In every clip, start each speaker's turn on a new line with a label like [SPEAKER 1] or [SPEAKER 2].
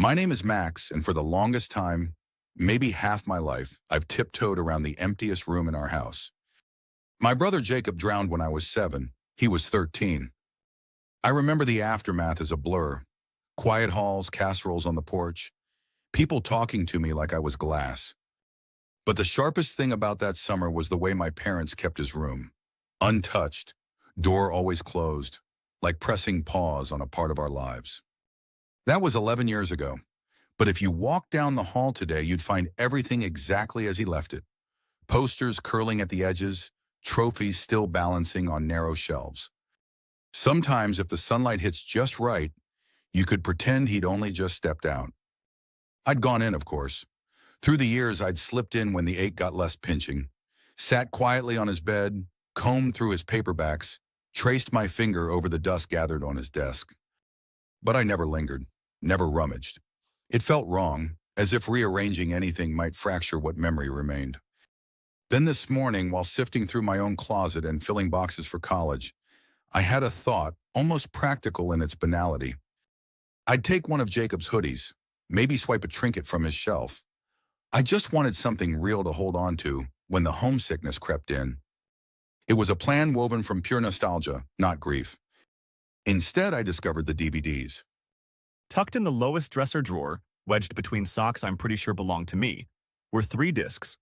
[SPEAKER 1] My name is Max, and for the longest time, maybe half my life, I've tiptoed around the emptiest room in our house. My brother Jacob drowned when I was 7. He was 13. I remember the aftermath as a blur. Quiet halls, casseroles on the porch, people talking to me like I was glass. But the sharpest thing about that summer was the way my parents kept his room. Untouched, door always closed, like pressing pause on a part of our lives. That was 11 years ago. But if you walked down the hall today, you'd find everything exactly as he left it. Posters curling at the edges, trophies still balancing on narrow shelves. Sometimes, if the sunlight hits just right, you could pretend he'd only just stepped out. I'd gone in, of course. Through the years, I'd slipped in when the ache got less pinching, sat quietly on his bed, combed through his paperbacks, traced my finger over the dust gathered on his desk. But I never lingered, never rummaged. It felt wrong, as if rearranging anything might fracture what memory remained. Then this morning, while sifting through my own closet and filling boxes for college, I had a thought, almost practical in its banality. I'd take one of Jacob's hoodies, maybe swipe a trinket from his shelf. I just wanted something real to hold on to when the homesickness crept in. It was a plan woven from pure nostalgia, not grief. Instead, I discovered the DVDs.
[SPEAKER 2] Tucked in the lowest dresser drawer, wedged between socks I'm pretty sure belonged to me, were 3 discs.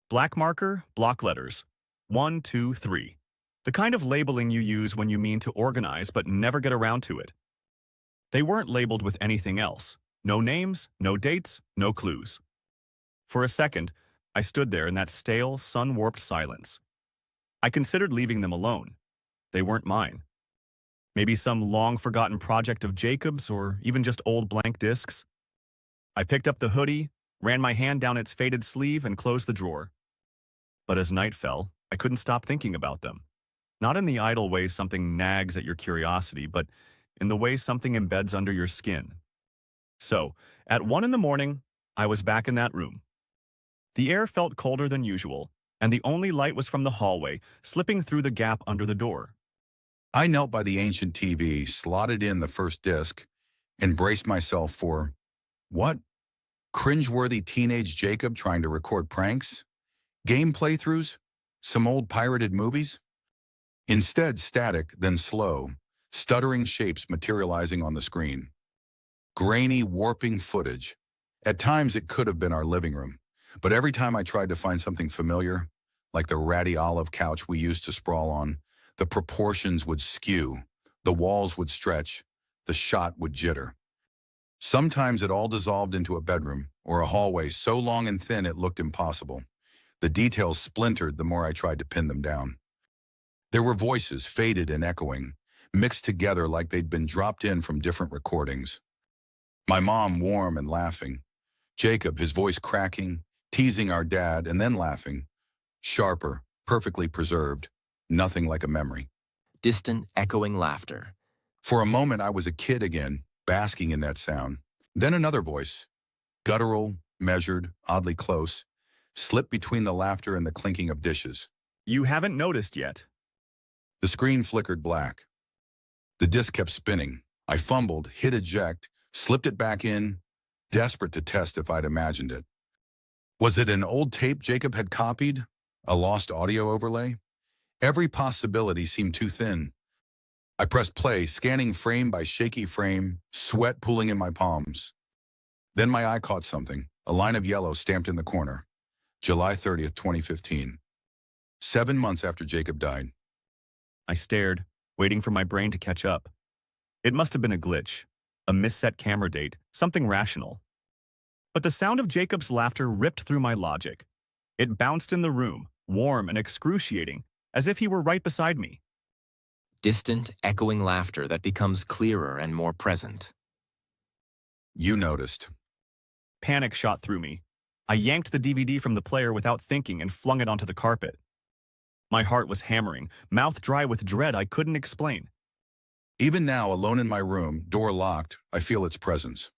[SPEAKER 2] Black marker, block letters. 1, 2, 3. The kind of labeling you use when you mean to organize but never get around to it. They weren't labeled with anything else. No names, no dates, no clues. For a second, I stood there in that stale, sun-warped silence. I considered leaving them alone. They weren't mine. Maybe some long-forgotten project of Jacob's or even just old blank discs. I picked up the hoodie, ran my hand down its faded sleeve, and closed the drawer. But as night fell, I couldn't stop thinking about them. Not in the idle way something nags at your curiosity, but in the way something embeds under your skin. So, at 1 in the morning, I was back in that room. The air felt colder than usual, and the only light was from the hallway, slipping through the gap under the door.
[SPEAKER 1] I knelt by the ancient TV, slotted in the first disc, and braced myself for, what? Cringeworthy teenage Jacob trying to record pranks? Game playthroughs? Some old pirated movies? Instead, static, then slow, stuttering shapes materializing on the screen. Grainy, warping footage. At times, it could have been our living room, but every time I tried to find something familiar, like the ratty olive couch we used to sprawl on, the proportions would skew, the walls would stretch, the shot would jitter. Sometimes it all dissolved into a bedroom or a hallway so long and thin it looked impossible. The details splintered the more I tried to pin them down. There were voices, faded and echoing, mixed together like they'd been dropped in from different recordings. My mom warm and laughing. Jacob, his voice cracking, teasing our dad and then laughing. Sharper, perfectly preserved, nothing like a memory.
[SPEAKER 3] Distant, echoing laughter.
[SPEAKER 1] For a moment, I was a kid again, basking in that sound. Then another voice, guttural, measured, oddly close, slipped between the laughter and the clinking of dishes.
[SPEAKER 2] You haven't noticed yet.
[SPEAKER 1] The screen flickered black. The disc kept spinning. I fumbled, hit eject, slipped it back in, desperate to test if I'd imagined it. Was it an old tape Jacob had copied? A lost audio overlay? Every possibility seemed too thin. I pressed play, scanning frame by shaky frame, sweat pooling in my palms. Then my eye caught something, a line of yellow stamped in the corner. July 30th, 2015. 7 months after Jacob died.
[SPEAKER 2] I stared, waiting for my brain to catch up. It must have been a glitch, a misset camera date, something rational. But the sound of Jacob's laughter ripped through my logic. It bounced in the room, warm and excruciating, as if he were right beside me.
[SPEAKER 3] Distant, echoing laughter that becomes clearer and more present.
[SPEAKER 1] You noticed.
[SPEAKER 2] Panic shot through me. I yanked the DVD from the player without thinking and flung it onto the carpet. My heart was hammering, mouth dry with dread I couldn't explain.
[SPEAKER 1] Even now, alone in my room, door locked, I feel its presence.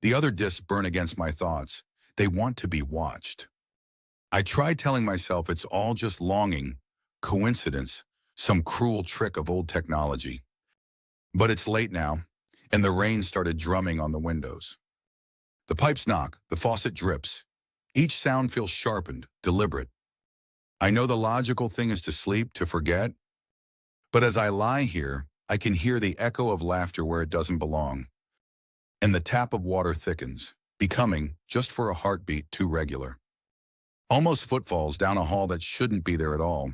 [SPEAKER 1] The other discs burn against my thoughts. They want to be watched. I tried telling myself it's all just longing, coincidence, some cruel trick of old technology. But it's late now, and the rain started drumming on the windows. The pipes knock, the faucet drips. Each sound feels sharpened, deliberate. I know the logical thing is to sleep, to forget, but as I lie here, I can hear the echo of laughter where it doesn't belong, and the tap of water thickens, becoming, just for a heartbeat, too regular. Almost footfalls down a hall that shouldn't be there at all,